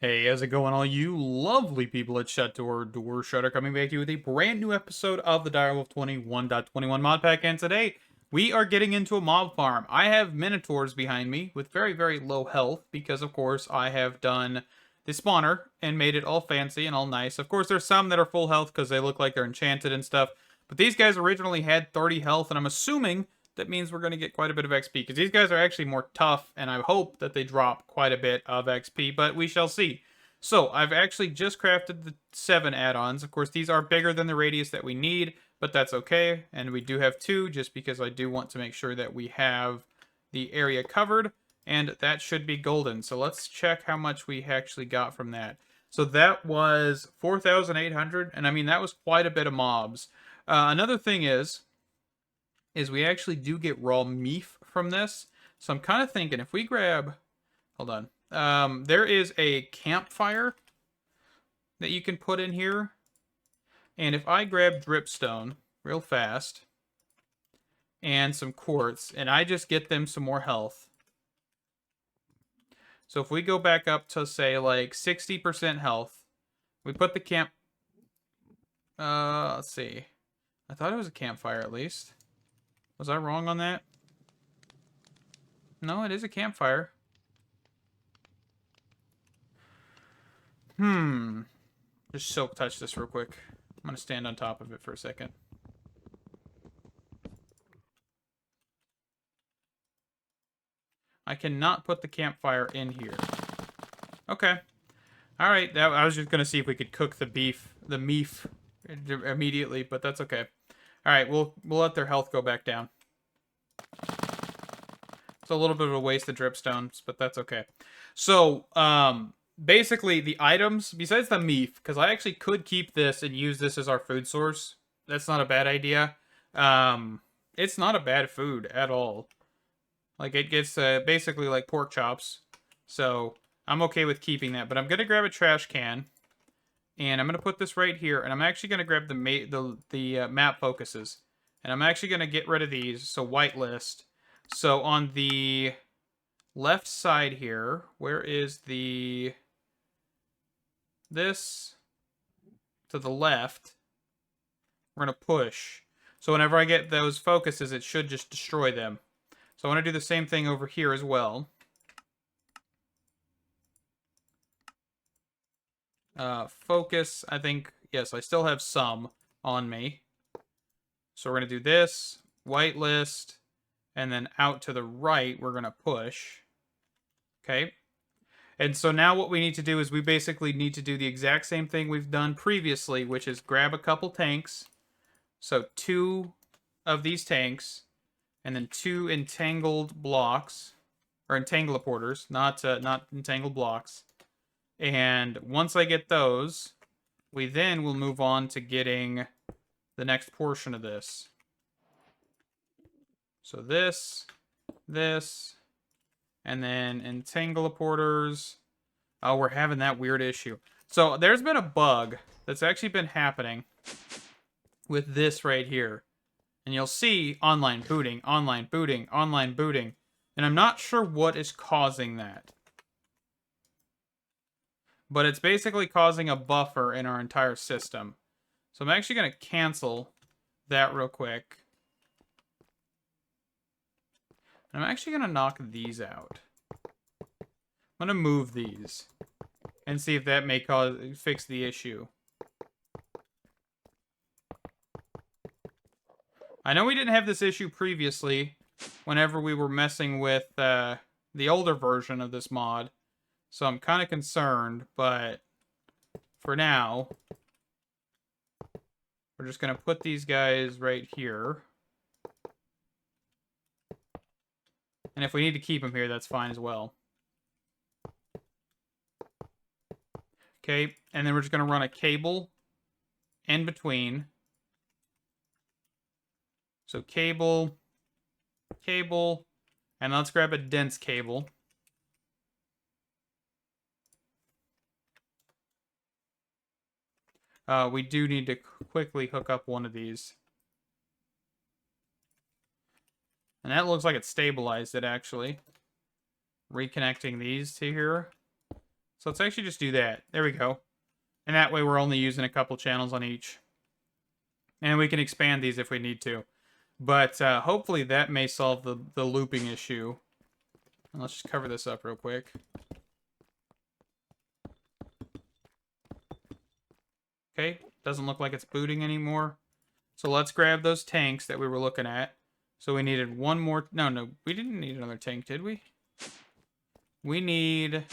Hey, how's it going, all you lovely people at Door Shutter, coming back to you with a brand new episode of the Direwolf20 1.21 mod pack, and today we are getting into a mob farm. I have Minotaurs behind me with very, very low health because, of course, I have done the spawner and made it all fancy and all nice. Of course, there's some that are full health because they look like they're enchanted and stuff, but these guys originally had 30 health, and I'm assuming that means we're going to get quite a bit of XP, because these guys are actually more tough, and I hope that they drop quite a bit of XP, but we shall see. So, I've actually just crafted the 7 add-ons. Of course, these are bigger than the radius that we need, but that's okay, and we do have 2, just because I do want to make sure that we have the area covered, and that should be golden. So let's check how much we actually got from that. So that was 4,800, and I mean, that was quite a bit of mobs. Another thing is we actually do get raw meat from this. So I'm kind of thinking if we grab, hold on, there is a campfire that you can put in here. And if I grab dripstone real fast and some quartz, and I just get them some more health. So if we go back up to, say, like 60% health, we put the camp, let's see. I thought it was a campfire at least. Was I wrong on that? No, it is a campfire. Just silk touch this real quick. I'm going to stand on top of it for a second. I cannot put the campfire in here. Okay. Alright, I was just going to see if we could cook the meat immediately, but that's okay. Alright, we'll let their health go back down. It's a little bit of a waste of dripstones, but that's okay. So, basically, the items, besides the meat, because I actually could keep this and use this as our food source. That's not a bad idea. It's not a bad food at all. Like, it gets basically like pork chops. So, I'm okay with keeping that. But I'm going to grab a trash can. And I'm going to put this right here. And I'm actually going to grab the map focuses. And I'm actually going to get rid of these. So, whitelist. So, on the left side here, where is the... this to the left, we're going to push. So whenever I get those focuses, it should just destroy them. So I want to do the same thing over here as well. Focus, I think, yes, I still have some on me. So we're going to do this, whitelist, and then out to the right, we're going to push. Okay. And so now what we need to do is we basically need to do the exact same thing we've done previously, which is grab a couple tanks. So 2 of these tanks, and then 2 entangled blocks, or entangleporters, not entangled blocks. And once I get those, we then will move on to getting the next portion of this. So this, and then entangleporters. Oh, we're having that weird issue. So there's been a bug that's actually been happening with this right here. And you'll see online booting, online booting, online booting. And I'm not sure what is causing that. But it's basically causing a buffer in our entire system. So I'm actually going to cancel that real quick. And I'm actually going to knock these out. I'm going to move these and see if that may fix the issue. I know we didn't have this issue previously whenever we were messing with the older version of this mod. So I'm kind of concerned, but for now, we're just going to put these guys right here. And if we need to keep them here, that's fine as well. Okay, and then we're just going to run a cable in between. So cable, and let's grab a dense cable. We do need to quickly hook up one of these. And that looks like it stabilized it, actually. Reconnecting these to here. So let's actually just do that. There we go. And that way we're only using a couple channels on each. And we can expand these if we need to. But hopefully that may solve the looping issue. And let's just cover this up real quick. Okay, doesn't look like it's booting anymore. So let's grab those tanks that we were looking at. So we needed one more. No, we didn't need another tank, did we? We need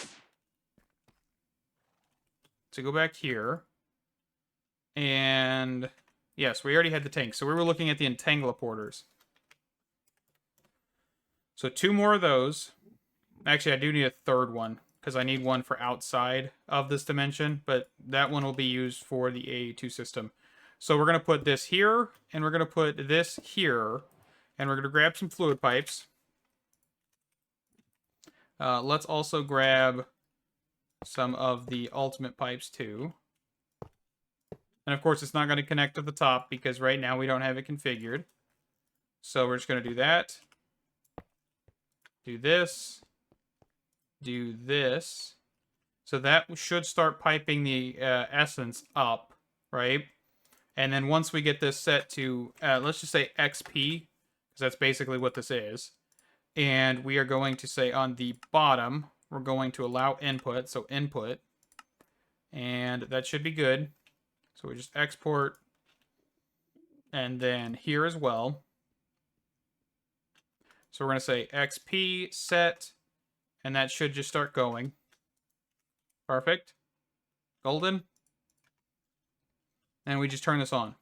to go back here. And yes, we already had the tank. So we were looking at the entangleporters. So 2 more of those. Actually, I do need a third one, because I need one for outside of this dimension, but that one will be used for the AA2 system. So we're going to put this here, and we're going to put this here, and we're going to grab some fluid pipes. Let's also grab some of the ultimate pipes too. And of course, it's not going to connect to the top, because right now we don't have it configured. So we're just going to do that. Do this. Do this. So that should start piping the essence up, right? And then once we get this set to, let's just say XP, because that's basically what this is. And we are going to say on the bottom, we're going to allow input, so input. And that should be good. So we just export. And then here as well. So we're going to say XP set. And that should just start going. Perfect. Golden. And we just turn this on.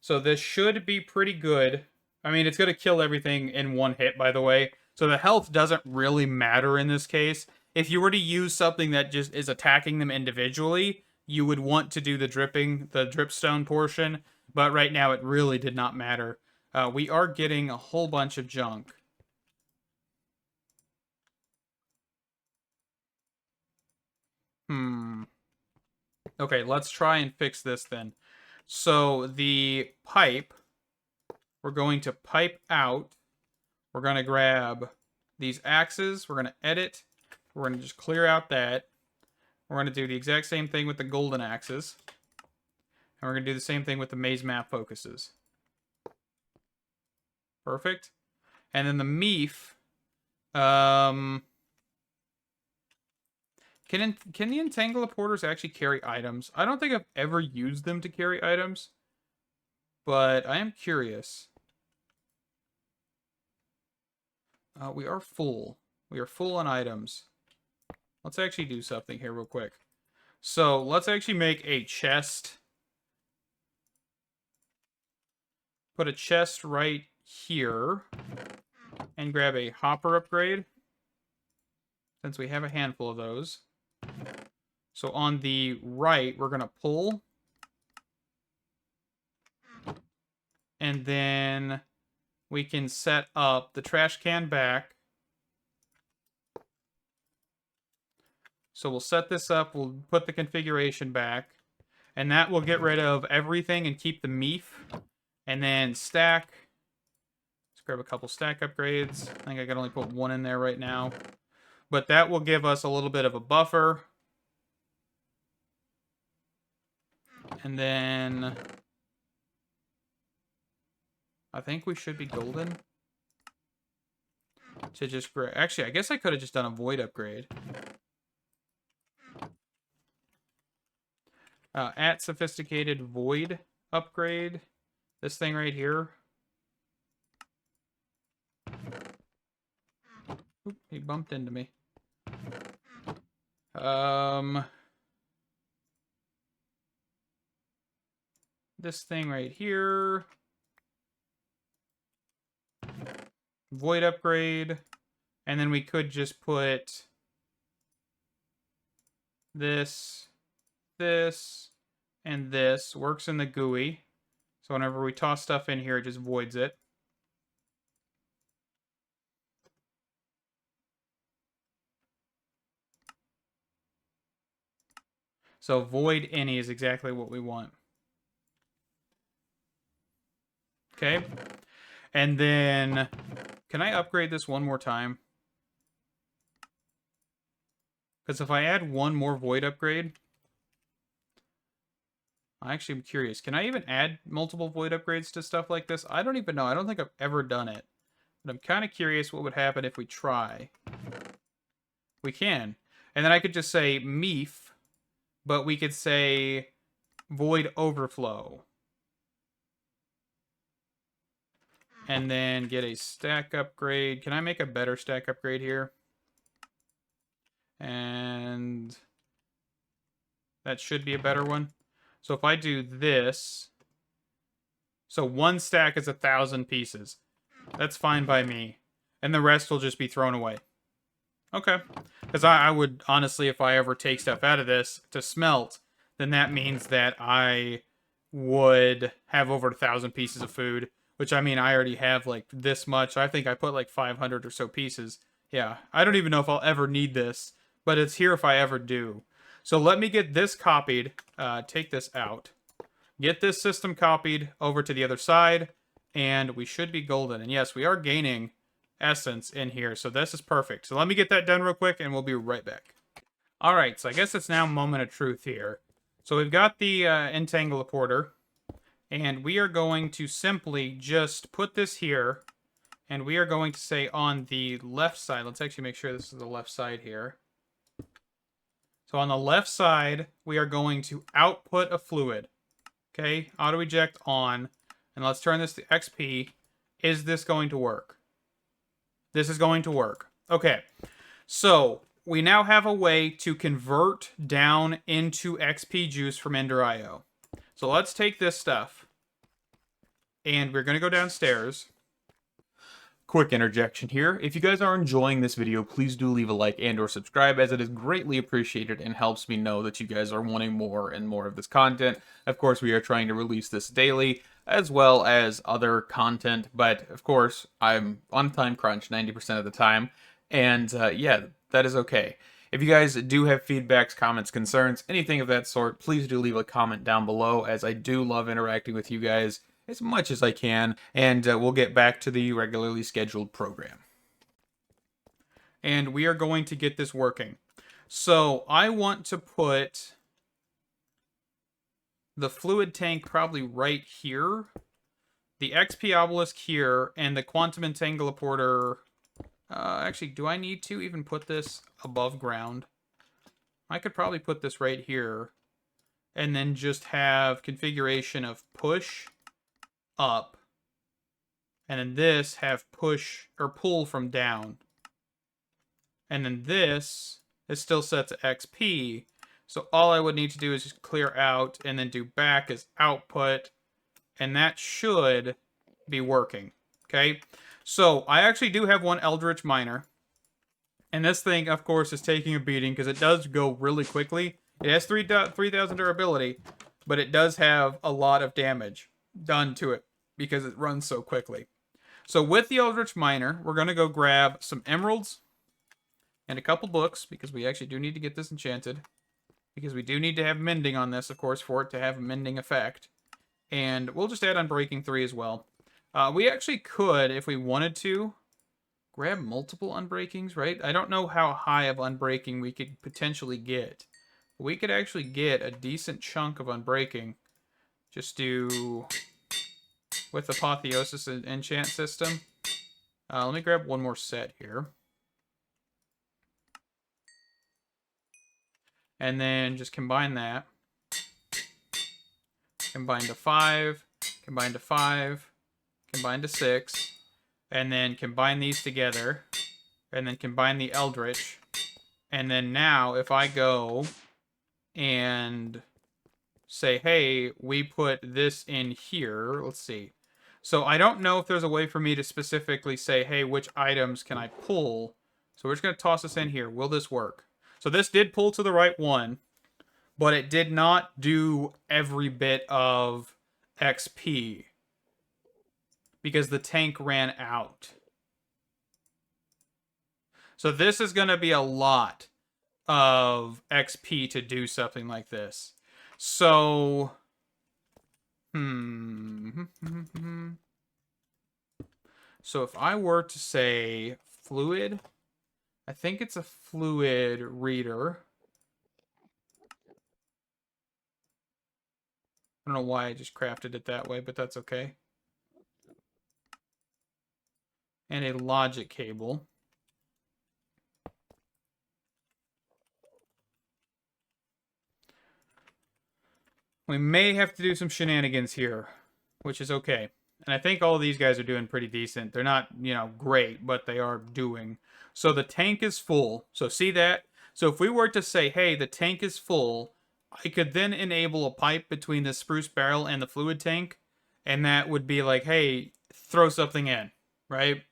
So this should be pretty good. I mean, it's going to kill everything in one hit, by the way. So the health doesn't really matter in this case. If you were to use something that just is attacking them individually, you would want to do the dripstone portion. But right now, it really did not matter. We are getting a whole bunch of junk. Okay, let's try and fix this then. So the pipe, we're going to pipe out. We're going to grab these axes. We're going to edit. We're going to just clear out that. We're going to do the exact same thing with the golden axes. And we're going to do the same thing with the maze map focuses. Perfect. And then the meef. Can the entangleporters actually carry items? I don't think I've ever used them to carry items. But I am curious. We are full. We are full on items. Let's actually do something here real quick. So let's actually make a chest. Put a chest right here. And grab a hopper upgrade. Since we have a handful of those. So on the right, we're going to pull. And then we can set up the trash can back. So we'll set this up. We'll put the configuration back. And that will get rid of everything and keep the meef. And then stack. Let's grab a couple stack upgrades. I think I can only put one in there right now. But that will give us a little bit of a buffer. And then I think we should be golden. To just grab. Actually, I guess I could have just done a void upgrade. At sophisticated void upgrade. This thing right here. Oop, he bumped into me. This thing right here. Void upgrade. And then we could just put this, and this. Works in the GUI. So whenever we toss stuff in here, it just voids it. So void any is exactly what we want. Okay. And then, can I upgrade this one more time? Because if I add one more void upgrade, I actually am curious. Can I even add multiple void upgrades to stuff like this? I don't even know. I don't think I've ever done it. But I'm kind of curious what would happen if we try. We can. And then I could just say Meef, but we could say void overflow. And then get a stack upgrade. Can I make a better stack upgrade here? And that should be a better one. So if I do this, so one stack is 1,000 pieces. That's fine by me. And the rest will just be thrown away. Okay. Because I would, honestly, if I ever take stuff out of this to smelt, then that means that I would have over 1,000 pieces of food. Which, I mean, I already have, like, this much. I think I put, like, 500 or so pieces. Yeah, I don't even know if I'll ever need this. But it's here if I ever do. So let me get this copied. Take this out. Get this system copied over to the other side. And we should be golden. And yes, we are gaining essence in here. So this is perfect. So let me get that done real quick and we'll be right back. Alright, so I guess it's now moment of truth here. So we've got the Entangleporter. And we are going to simply just put this here. And we are going to say on the left side. Let's actually make sure this is the left side here. So on the left side, we are going to output a fluid. Okay, auto eject on. And let's turn this to XP. Is this going to work? This is going to work. Okay, so we now have a way to convert down into XP juice from Ender.io. So let's take this stuff. And we're going to go downstairs. Quick interjection here. If you guys are enjoying this video, please do leave a like and or subscribe, as it is greatly appreciated and helps me know that you guys are wanting more and more of this content. Of course, we are trying to release this daily, as well as other content, but of course, I'm on time crunch 90% of the time, and yeah, that is okay. If you guys do have feedbacks, comments, concerns, anything of that sort, please do leave a comment down below, as I do love interacting with you guys as much as I can, and we'll get back to the regularly scheduled program. And we are going to get this working. So I want to put the fluid tank probably right here, the XP obelisk here, and the quantum entangleporter. Actually, do I need to even put this above ground? I could probably put this right here, and then just have configuration of push up, and then this have push or pull from down, and then this is still set to XP. So all I would need to do is just clear out and then do back as output, and that should be working. Okay, so I actually do have one Eldritch Miner, and this thing, of course, is taking a beating because it does go really quickly. It has 3,000 durability, but it does have a lot of damage done to it because it runs so quickly. So with the Eldritch Miner, we're going to go grab some emeralds and a couple books, because we actually do need to get this enchanted. Because we do need to have mending on this, of course, for it to have a mending effect. And we'll just add Unbreaking 3 as well. We actually could, if we wanted to, grab multiple Unbreakings, right? I don't know how high of Unbreaking we could potentially get. We could actually get a decent chunk of Unbreaking. Just do with Apotheosis and enchant system. Let me grab one more set here. And then just combine that. Combine to 5. Combine to 5. Combine to 6. And then combine these together. And then combine the Eldritch. And then now, if I go and say, hey, we put this in here. Let's see. So I don't know if there's a way for me to specifically say, hey, which items can I pull? So we're just going to toss this in here. Will this work? So this did pull to the right one, but it did not do every bit of XP because the tank ran out. So this is going to be a lot of XP to do something like this. So, so if I were to say fluid, I think it's a fluid reader. I don't know why I just crafted it that way, but that's okay. And a logic cable. We may have to do some shenanigans here, which is okay. And I think all these guys are doing pretty decent. They're not, great, but they are doing. So the tank is full. So see that? So if we were to say, hey, the tank is full, I could then enable a pipe between the spruce barrel and the fluid tank. And that would be like, hey, throw something in, right?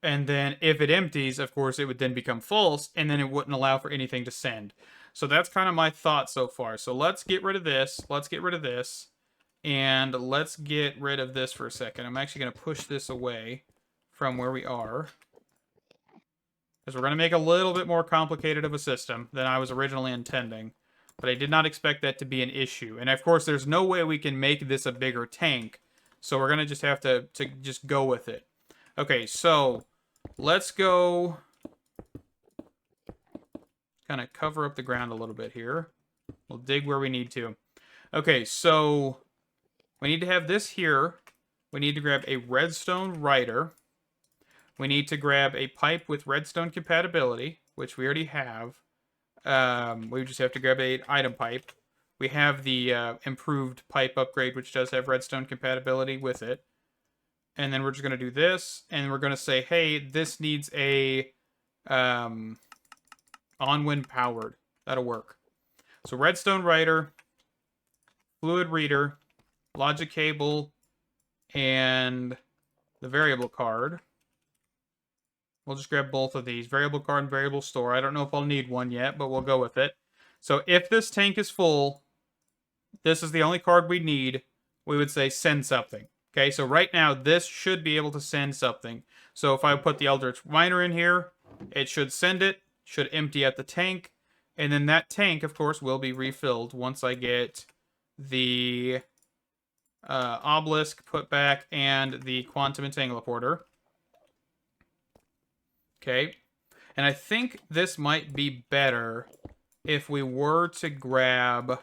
And then if it empties, of course, it would then become false, and then it wouldn't allow for anything to send. So that's kind of my thought so far. So let's get rid of this. Let's get rid of this. And let's get rid of this for a second. I'm actually going to push this away from where we are, because we're going to make a little bit more complicated of a system than I was originally intending. But I did not expect that to be an issue. And of course, there's no way we can make this a bigger tank. So we're going to just have to just go with it. Okay, so let's go kind of cover up the ground a little bit here. We'll dig where we need to. Okay, so we need to have this here. We need to grab a redstone writer. We need to grab a pipe with redstone compatibility, which we already have. We just have to grab an item pipe. We have the improved pipe upgrade, which does have redstone compatibility with it. And then we're just going to do this, and we're going to say, hey, this needs a on-wind powered. That'll work. So redstone writer, fluid reader, logic cable, and the variable card. We'll just grab both of these. Variable card and variable store. I don't know if I'll need one yet, but we'll go with it. So if this tank is full, this is the only card we need. We would say send something. Okay, so right now, this should be able to send something. So if I put the Eldritch Miner in here, it should send it, should empty at the tank, and then that tank, of course, will be refilled once I get the obelisk put back and the quantum entangleporter. Okay, and I think this might be better if we were to grab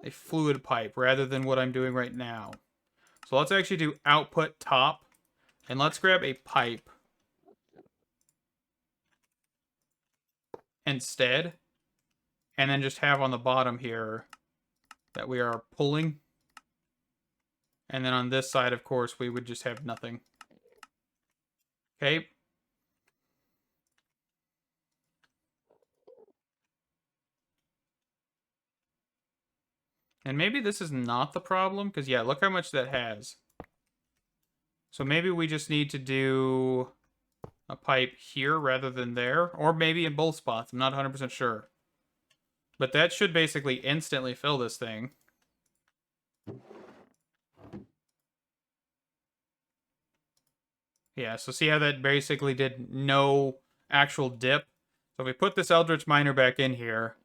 a fluid pipe rather than what I'm doing right now. So let's actually do output top, and let's grab a pipe instead, and then just have on the bottom here that we are pulling. And then on this side, of course, we would just have nothing. Okay. And maybe this is not the problem, because, yeah, look how much that has. So maybe we just need to do a pipe here rather than there, or maybe in both spots. I'm not 100% sure. But that should basically instantly fill this thing. Yeah, so see how that basically did no actual dip? So if we put this Eldritch Miner back in here,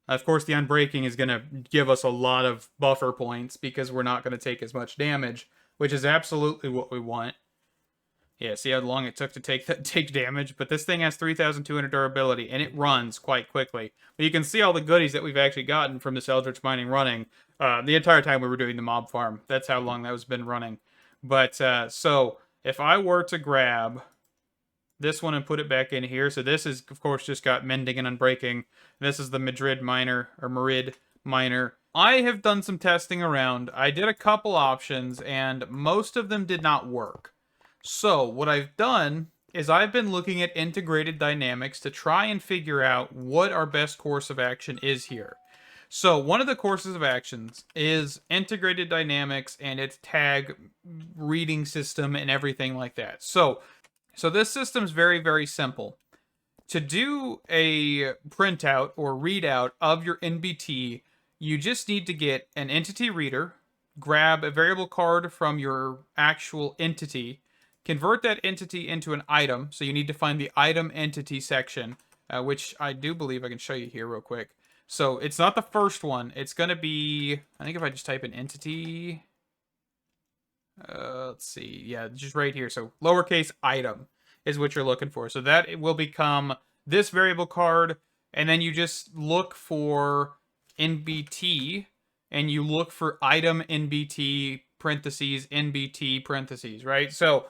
of course the Unbreaking is going to give us a lot of buffer points because we're not going to take as much damage, which is absolutely what we want. Yeah, see how long it took to take damage? But this thing has 3,200 durability, and it runs quite quickly. But you can see all the goodies that we've actually gotten from this Eldritch Mining running the entire time we were doing the mob farm. That's how long that was been running. But, so, if I were to grab this one and put it back in here, so this is, of course, just got Mending and Unbreaking. This is the Madrid Miner, or Marid Miner. I have done some testing around. I did a couple options, and most of them did not work. So, what I've done is I've been looking at integrated dynamics to try and figure out what our best course of action is here. So, one of the courses of actions is integrated dynamics and its tag reading system and everything like that. So this system's very, very simple. To do a printout or readout of your NBT, you just need to get an entity reader, grab a variable card from your actual entity, convert that entity into an item. So you need to find the item entity section, which I do believe I can show you here real quick. So it's not the first one. It's going to be, I think if I just type in entity, let's see. Yeah, just right here. So lowercase item. is what you're looking for. So that will become this variable card, and then you just look for NBT, and you look for item NBT parentheses NBT parentheses, right? So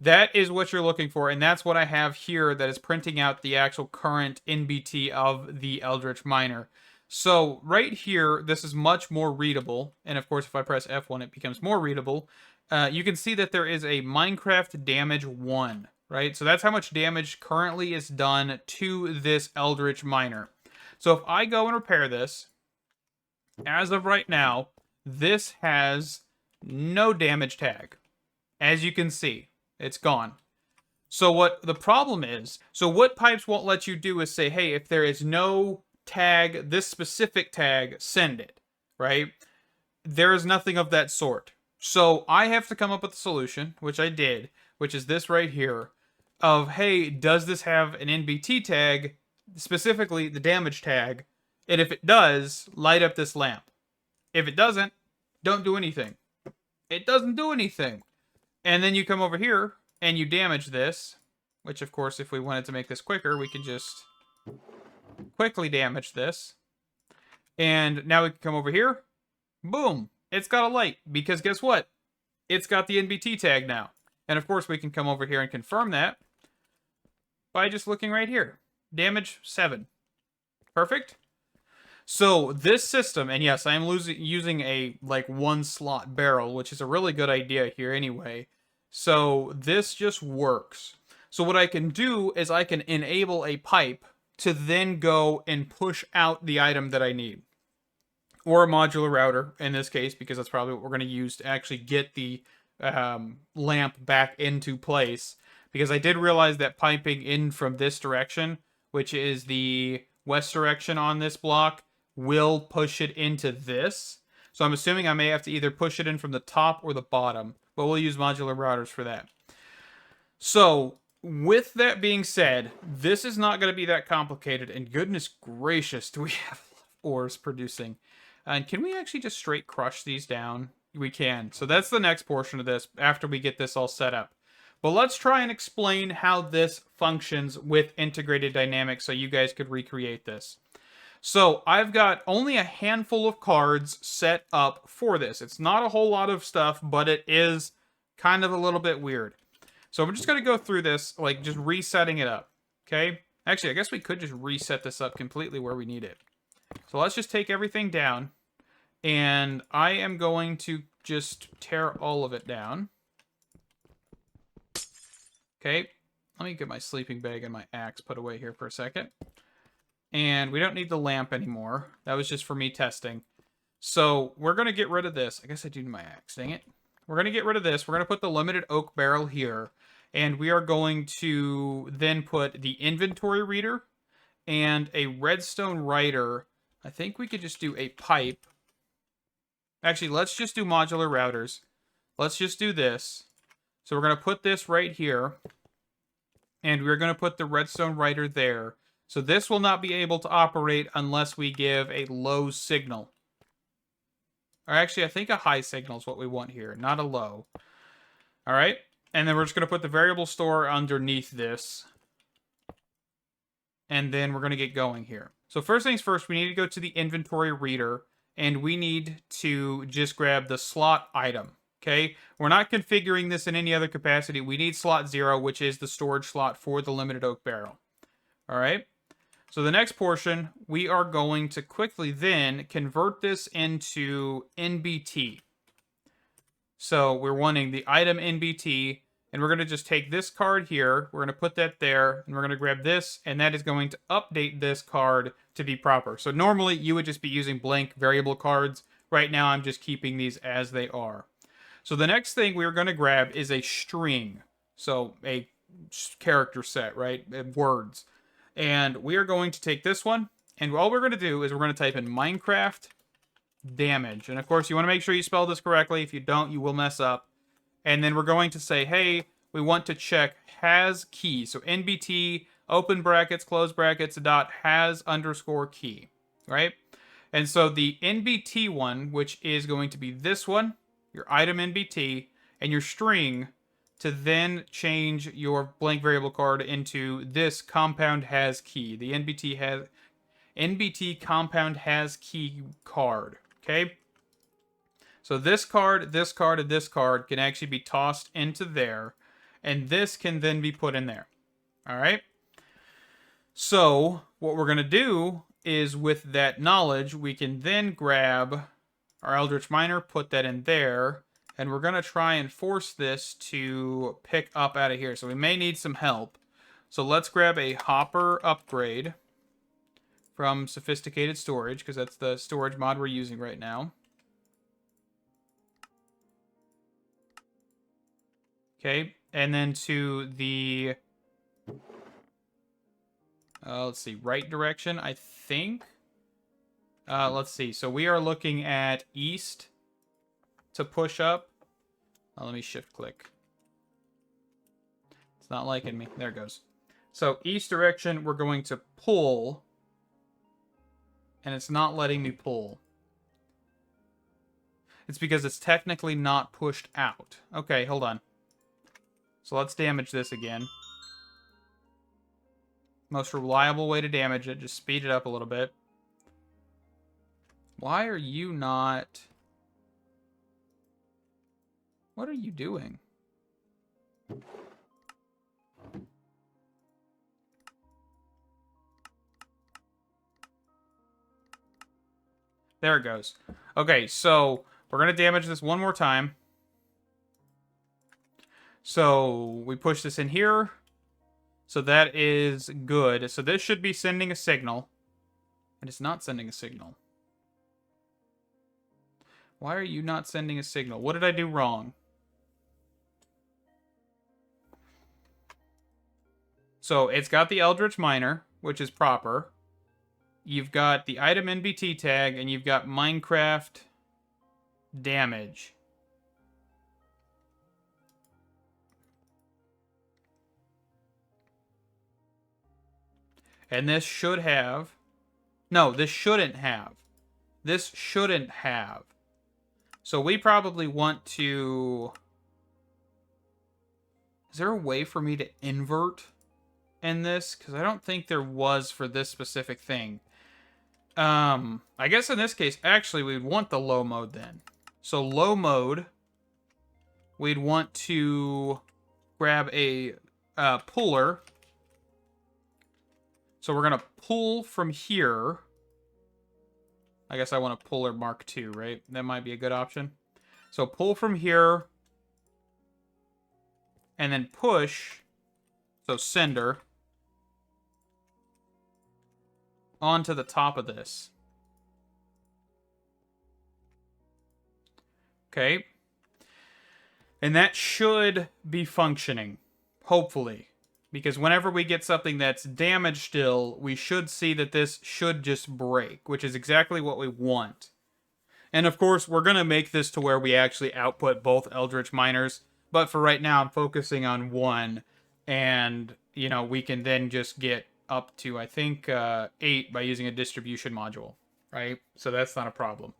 that is what you're looking for, and that's what I have here that is printing out the actual current NBT of the Eldritch Miner. So right here, this is much more readable, and of course if I press F1 it becomes more readable. You can see that there is a Minecraft damage 1, right? So that's how much damage currently is done to this Eldritch Miner. So if I go and repair this, as of right now, this has no damage tag. As you can see, it's gone. So what the problem is, so what pipes won't let you do is say, hey, if there is no tag, this specific tag, send it, right? There is nothing of that sort. So I have to come up with a solution, which I did, which is this right here, of, hey, does this have an NBT tag, specifically the damage tag? And if it does, light up this lamp. If it doesn't, don't do anything. It doesn't do anything. And then you come over here and you damage this, which of course, if we wanted to make this quicker, we could just quickly damage this. And now we can come over here. Boom. It's got a light, because guess what? It's got the NBT tag now. And of course, we can come over here and confirm that by just looking right here. Damage 7. Perfect. So this system, and yes, I am using a like 1-slot barrel, which is a really good idea here anyway. So this just works. So what I can do is I can enable a pipe to then go and push out the item that I need. Or a modular router in this case, because that's probably what we're going to use to actually get the lamp back into place. Because I did realize that piping in from this direction, which is the west direction on this block, will push it into this. So I'm assuming I may have to either push it in from the top or the bottom, but we'll use modular routers for that. So with that being said, this is not going to be that complicated, and goodness gracious, do we have ores producing. And can we actually just straight crush these down? We can. So that's the next portion of this after we get this all set up. But let's try and explain how this functions with integrated dynamics so you guys could recreate this. So I've got only a handful of cards set up for this. It's not a whole lot of stuff, but it is kind of a little bit weird. So I'm just going to go through this, like just resetting it up. Okay? Actually, I guess we could just reset this up completely where we need it. So let's just take everything down, and I am going to just tear all of it down. Okay, let me get my sleeping bag and my axe put away here for a second. And we don't need the lamp anymore. That was just for me testing. So we're going to get rid of this. I guess I do need my axe, dang it. We're going to get rid of this. We're going to put the limited oak barrel here, and we are going to then put the inventory reader and a redstone writer. I think we could just do a pipe. Actually, let's just do modular routers. Let's just do this. So we're going to put this right here. And we're going to put the redstone writer there. So this will not be able to operate unless we give a low signal. Or actually, I think a high signal is what we want here, not a low. All right. And then we're just going to put the variable store underneath this. And then we're going to get going here. So first things first, we need to go to the inventory reader, and we need to just grab the slot item, okay? We're not configuring this in any other capacity. We need slot 0, which is the storage slot for the limited oak barrel, all right? So the next portion, we are going to quickly then convert this into NBT. So we're wanting the item NBT, and we're going to just take this card here, we're going to put that there, and we're going to grab this, and that is going to update this card to be proper. So normally you would just be using blank variable cards. Right now I'm just keeping these as they are. So the next thing we're going to grab is a string. So a character set, right? Words. And we are going to take this one, and all we're going to do is we're going to type in Minecraft damage. And of course you want to make sure you spell this correctly. If you don't, you will mess up. And then we're going to say, hey, we want to check has key. So NBT, open brackets, close brackets, dot has underscore key, right? And so the NBT one, which is going to be this one, your item NBT, and your string, to then change your blank variable card into this compound has key. The NBT compound has key card. Okay? So this card, and this card can actually be tossed into there, and this can then be put in there. All right? So what we're going to do is with that knowledge, we can then grab our Eldritch Miner, put that in there, and we're going to try and force this to pick up out of here. So we may need some help. So let's grab a Hopper upgrade from Sophisticated Storage, because that's the storage mod we're using right now. Okay, and then to the, let's see, right direction, I think. Let's see, so we are looking at east to push up. Let me shift click. It's not liking me. There it goes. So east direction, we're going to pull, and it's not letting me pull. It's because it's technically not pushed out. Okay, hold on. So let's damage this again. Most reliable way to damage it. Just speed it up a little bit. Why are you not... What are you doing? There it goes. Okay, so we're going to damage this one more time. So we push this in here. So that is good. So this should be sending a signal. And it's not sending a signal. Why are you not sending a signal? What did I do wrong? So it's got the Eldritch Miner, which is proper. You've got the item NBT tag, and you've got Minecraft damage. And this should have... No, this shouldn't have. This shouldn't have. So we probably want to... Is there a way for me to invert in this? Because I don't think there was for this specific thing. I guess in this case, actually, we'd want the low mode then. So low mode, we'd want to grab a puller. So we're going to pull from here. I guess I want a puller Mark II, right? That might be a good option. So pull from here. And then push. So sender. Onto the top of this. Okay. And that should be functioning. Hopefully. Because whenever we get something that's damaged still, we should see that this should just break, which is exactly what we want. And of course, we're going to make this to where we actually output both Eldritch Miners. But for right now, I'm focusing on one. And, you know, we can then just get up to, I think, 8 by using a distribution module, right? So that's not a problem.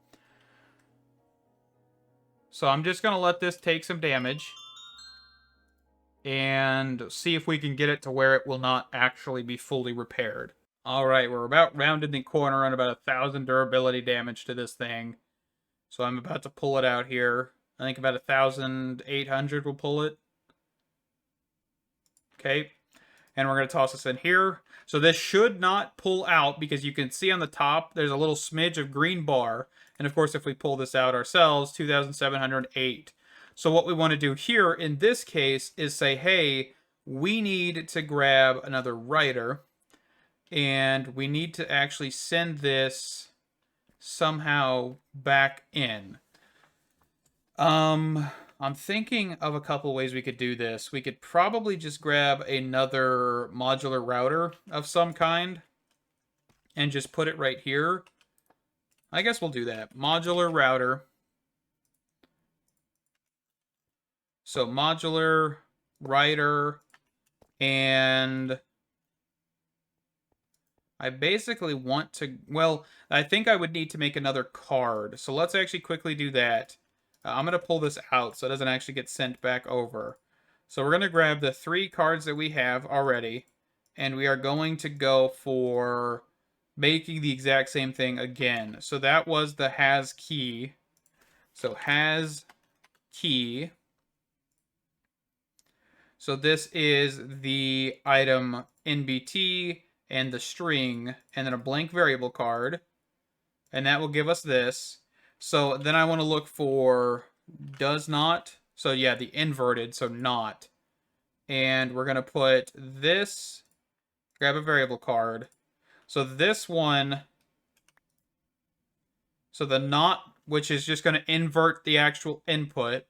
So I'm just going to let this take some damage. And see if we can get it to where it will not actually be fully repaired. Alright, we're about rounded the corner on about 1,000 durability damage to this thing. So I'm about to pull it out here. I think about 1,800 will pull it. Okay. And we're going to toss this in here. So this should not pull out because you can see on the top there's a little smidge of green bar. And of course if we pull this out ourselves, 2,708. So what we want to do here in this case is say, hey, we need to grab another writer. And we need to actually send this somehow back in. I'm thinking of a couple ways we could do this. We could probably just grab another modular router of some kind and just put it right here. I guess we'll do that. Modular router. So modular writer, and I basically want to, well, I think I would need to make another card. So let's actually quickly do that. I'm going to pull this out so it doesn't actually get sent back over. So we're going to grab the 3 cards that we have already, and we are going to go for making the exact same thing again. So that was the has key. So has key. So this is the item NBT and the string, and then a blank variable card, and that will give us this. So then I want to look for does not. So yeah, the inverted, so not. And we're going to put this, grab a variable card. So this one, so the not, which is just going to invert the actual input.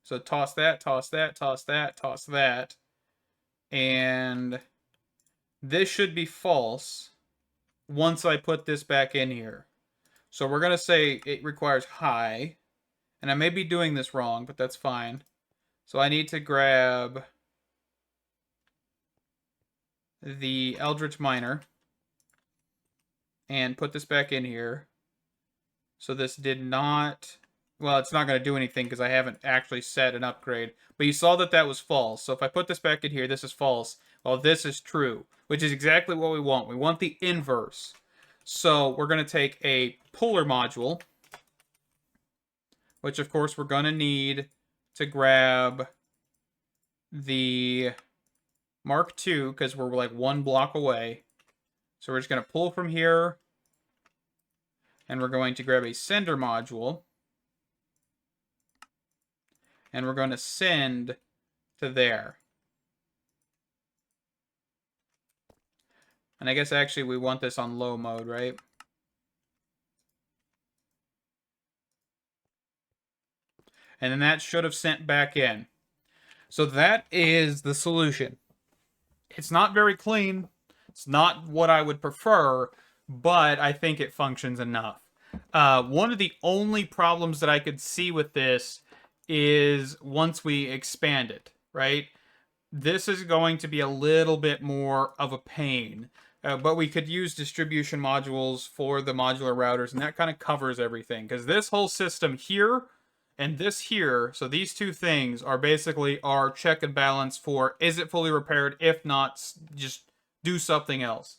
So toss that, toss that, toss that, toss that. And this should be false once I put this back in here. So we're going to say it requires high. And I may be doing this wrong, but that's fine. So I need to grab the Eldritch Miner and put this back in here. So this did not... Well, it's not going to do anything because I haven't actually set an upgrade. But you saw that that was false. So if I put this back in here, this is false. Well, this is true, which is exactly what we want. We want the inverse. So we're going to take a polar module, which of course we're going to need to grab the Mark II because we're like 1 block away. So we're just going to pull from here, and we're going to grab a sender module. And we're going to send to there. And I guess actually we want this on low mode, right? And then that should have sent back in. So that is the solution. It's not very clean. It's not what I would prefer, but I think it functions enough. One of the only problems that I could see with this is once we expand it, right? This is going to be a little bit more of a pain. But we could use distribution modules for the modular routers, and that kind of covers everything. Because this whole system here and this here, so these two things are basically our check and balance for is it fully repaired? If not, just do something else.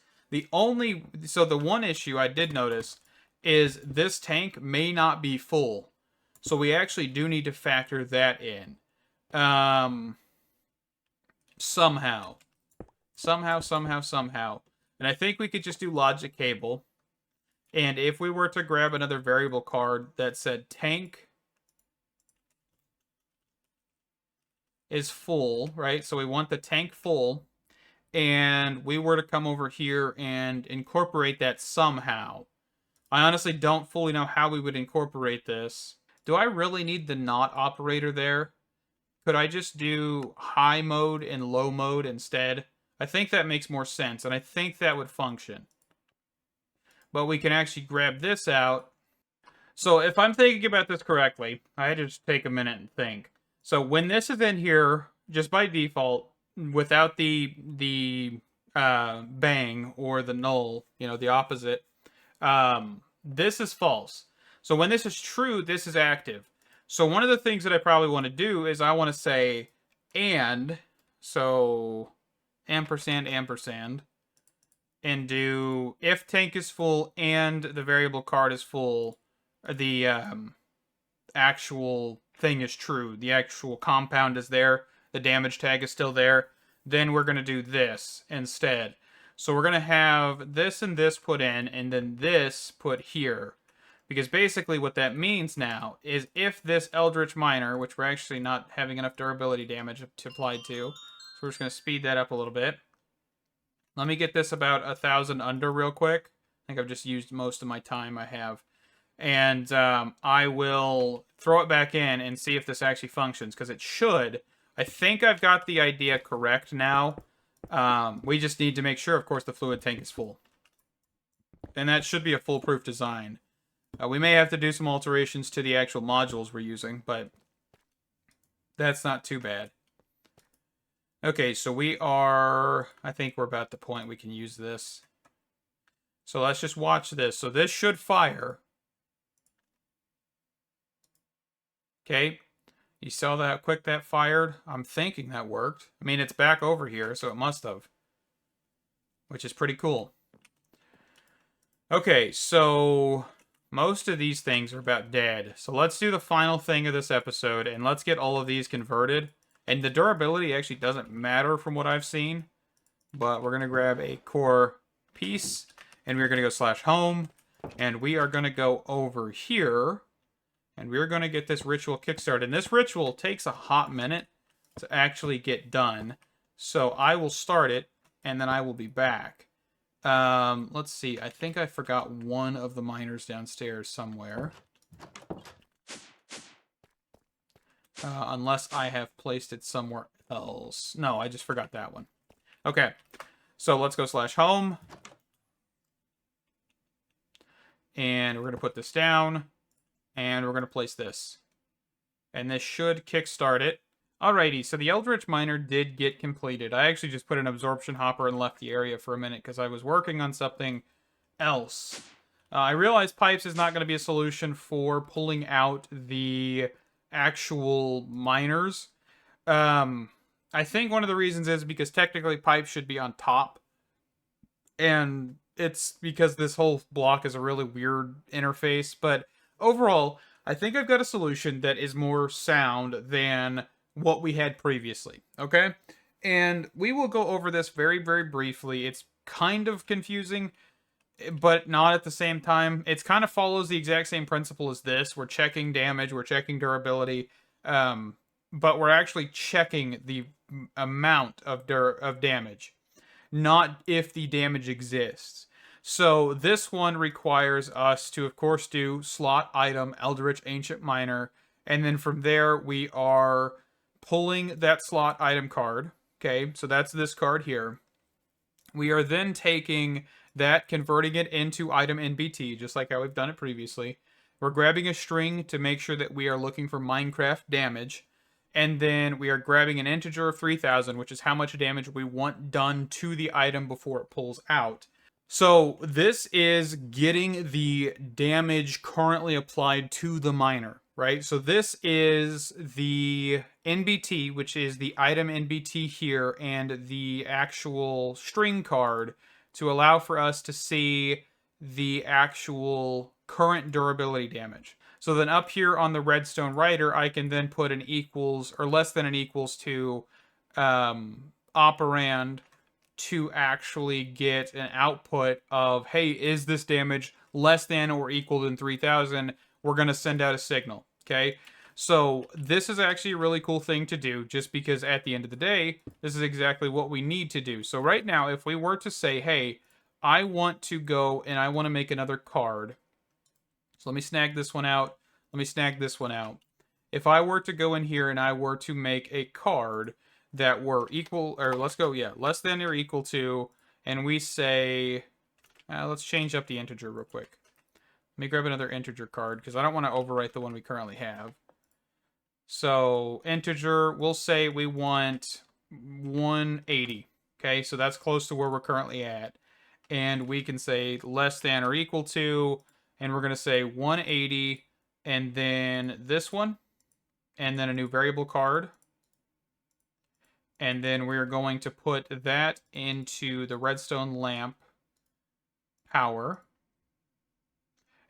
So the one issue I did notice is this tank may not be full. So we actually do need to factor that in. Somehow. And I think we could just do logic cable. And if we were to grab another variable card that said tank is full, right? So we want the tank full. And we were to come over here and incorporate that somehow. I honestly don't fully know how we would incorporate this. Do I really need the not operator there? Could I just do high mode and low mode instead? I think that makes more sense, and I think that would function. But we can actually grab this out. So if I'm thinking about this correctly, I had to just take a minute and think. So when this is in here, just by default, without the bang or the null, the opposite, this is false. So when this is true, this is active. So one of the things that I probably want to do is I want to say and, so ampersand, and do if tank is full and the variable card is full, the actual thing is true, the actual compound is there, the damage tag is still there, then we're going to do this instead. So we're going to have this and this put in, and then this put here. Because basically what that means now is if this Eldritch Miner, which we're actually not having enough durability damage to apply to, so we're just going to speed that up a little bit. Let me get this about 1,000 under real quick. I think I've just used most of my time I have. And I will throw it back in and see if this actually functions, because it should. I think I've got the idea correct now. We just need to make sure, of course, the fluid tank is full. And that should be a foolproof design. We may have to do some alterations to the actual modules we're using, but that's not too bad. Okay, so I think we're about the point we can use this. So let's just watch this. So this should fire. Okay, You saw that how quick that fired? I'm thinking that worked. I mean, it's back over here, so it must have. Which is pretty cool. Okay, so most of these things are about dead. So let's do the final thing of this episode, and let's get all of these converted. And the durability actually doesn't matter from what I've seen. But we're going to grab a core piece, and we're going to go /home, and we are going to go over here, and we're going to get this ritual kickstarted. And this ritual takes a hot minute to actually get done. So I will start it, and then I will be back. Let's see. I think I forgot one of the miners downstairs somewhere. Unless I have placed it somewhere else. No, I just forgot that one. Okay. So let's go /home. And we're going to put this down. And we're going to place this. And this should kickstart it. Alrighty, so the Eldritch Miner did get completed. I actually just put an absorption hopper and left the area for a minute because I was working on something else. I realized pipes is not going to be a solution for pulling out the actual miners. I think one of the reasons is because technically pipes should be on top. And it's because this whole block is a really weird interface. But overall, I think I've got a solution that is more sound than what we had previously, okay? And we will go over this very, very briefly. It's kind of confusing, but not at the same time. It kind of follows the exact same principle as this. We're checking damage, we're checking durability, but we're actually checking the amount of damage, not if the damage exists. So this one requires us to, of course, do slot item Eldritch Ancient Miner, and then from there we are pulling that slot item card. Okay, so that's this card here. We are then taking that, converting it into item NBT, just like how we've done it previously. We're grabbing a string to make sure that we are looking for Minecraft damage. And then we are grabbing an integer of 3000, which is how much damage we want done to the item before it pulls out. So this is getting the damage currently applied to the miner, right? So this is the NBT, which is the item NBT here, and the actual string card to allow for us to see the actual current durability damage. So then up here on the redstone writer, I can then put an equals or less than an equals to operand to actually get an output of, hey, is this damage less than or equal than 3000? We're going to send out a signal, okay? So this is actually a really cool thing to do, just because at the end of the day, this is exactly what we need to do. So right now, if we were to say, hey, I want to go and I want to make another card. So let me snag this one out. Let me snag this one out. If I were to go in here and I were to make a card that were equal, or let's go, yeah, less than or equal to, and we say, let's change up the integer real quick. Let me grab another integer card, because I don't want to overwrite the one we currently have. So, integer, we'll say we want 180, okay? So that's close to where we're currently at. And we can say less than or equal to, and we're going to say 180, and then this one, and then a new variable card. And then we're going to put that into the redstone lamp power.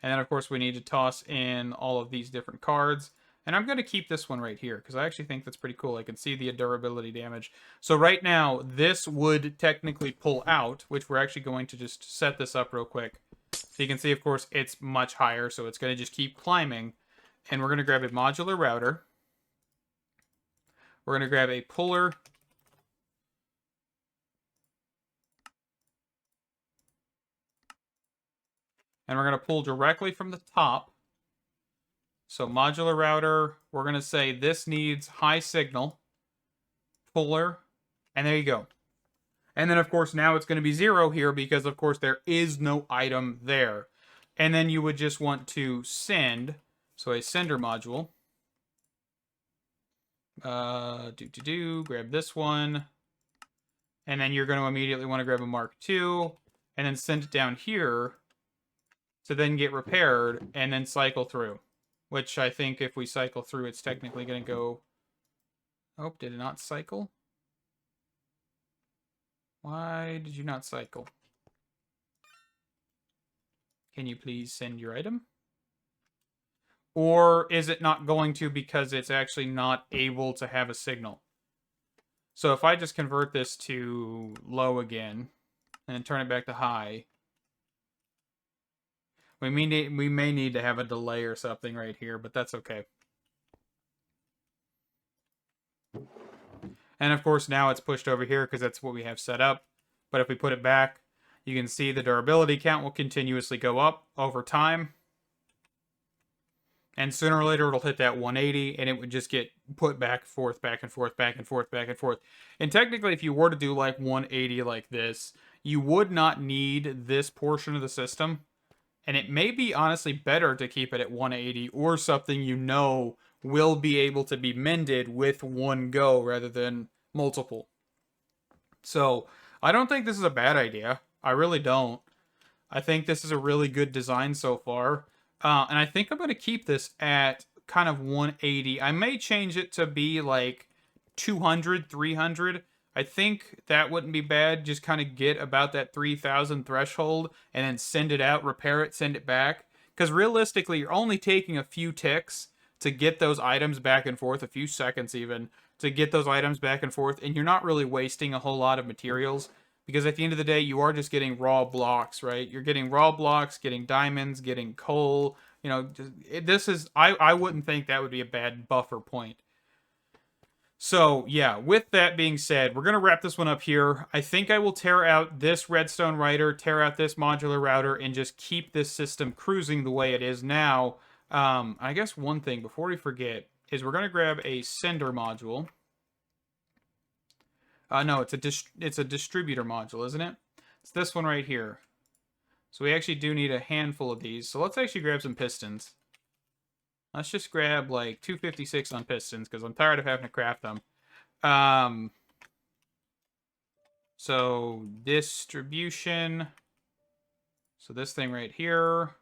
And then, of course, we need to toss in all of these different cards. And I'm going to keep this one right here, because I actually think that's pretty cool. I can see the durability damage. So right now, this would technically pull out, which we're actually going to just set this up real quick. So you can see, of course, it's much higher, so it's going to just keep climbing. And we're going to grab a modular router. We're going to grab a puller. And we're going to pull directly from the top. So modular router, we're going to say this needs high signal. Puller. And there you go. And then, of course, now it's going to be 0 here because, of course, there is no item there. And then you would just want to send. So a sender module. Grab this one. And then you're going to immediately want to grab a Mark II. And then send it down here to then get repaired and then cycle through. which I think if we cycle through, it's technically going to go... Oh, did it not cycle? Why did you not cycle? Can you please send your item? Or is it not going to because it's actually not able to have a signal? So if I just convert this to low again, and then turn it back to high, we may need to have a delay or something right here, but that's okay. And of course now it's pushed over here because that's what we have set up. But if we put it back, you can see the durability count will continuously go up over time. And sooner or later it'll hit that 180 and it would just get put back and forth, back and forth, back and forth, back and forth. And technically if you were to do like 180 like this, you would not need this portion of the system. And it may be honestly better to keep it at 180 or something you know will be able to be mended with one go rather than multiple. So I don't think this is a bad idea. I really don't. I think this is a really good design so far. And I think I'm going to keep this at kind of 180. I may change it to be like 200, 300. I think that wouldn't be bad. Just kind of get about that 3,000 threshold and then send it out, repair it, send it back. Because realistically, you're only taking a few ticks to get those items back and forth, a few seconds even, to get those items back and forth. And you're not really wasting a whole lot of materials. Because at the end of the day, you are just getting raw blocks, right? You're getting raw blocks, getting diamonds, getting coal. You know, this is... I wouldn't think that would be a bad buffer point. So, yeah, with that being said, we're going to wrap this one up here. I think I will tear out this redstone writer, tear out this modular router, and just keep this system cruising the way it is now. I guess one thing, before we forget, is we're going to grab a sender module. No, it's a distributor module, isn't it? It's this one right here. So we actually do need a handful of these. So let's actually grab some pistons. Let's just grab like 256 on pistons because I'm tired of having to craft them. So distribution. So this thing right here.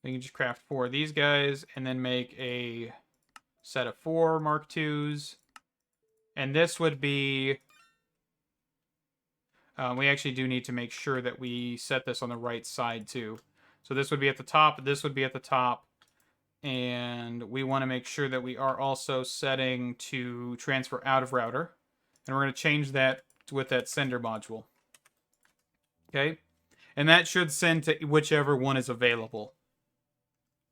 We can just craft 4 of these guys and then make a set of 4 Mark IIs. And this would be... we actually do need to make sure that we set this on the right side too. So this would be at the top, this would be at the top. And we want to make sure that we are also setting to transfer out of router. And we're going to change that with that sender module. Okay? And that should send to whichever one is available.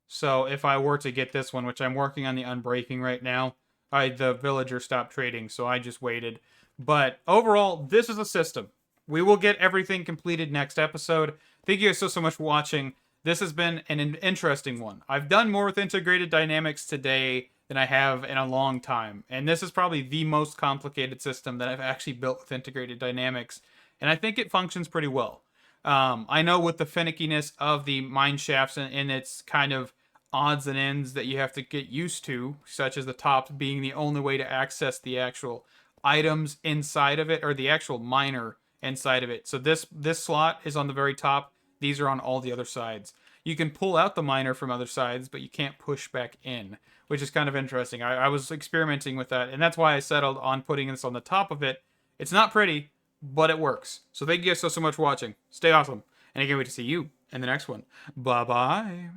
So if I were to get this one, which I'm working on the unbreaking right now, the villager stopped trading, so I just waited. But overall, this is a system. We will get everything completed next episode. Thank you guys so much for watching. This has been an interesting one. I've done more with integrated dynamics today than I have in a long time. And this is probably the most complicated system that I've actually built with integrated dynamics. And I think it functions pretty well. I know with the finickiness of the mine shafts and its kind of odds and ends that you have to get used to, such as the tops being the only way to access the actual items inside of it, or the actual miner inside of it. So this slot is on the very top. These are on all the other sides. You can pull out the miner from other sides, but you can't push back in, which is kind of interesting. I was experimenting with that, and that's why I settled on putting this on the top of it. It's not pretty, but it works. So thank you guys so much for watching. Stay awesome, and I can't wait to see you in the next one. Bye-bye.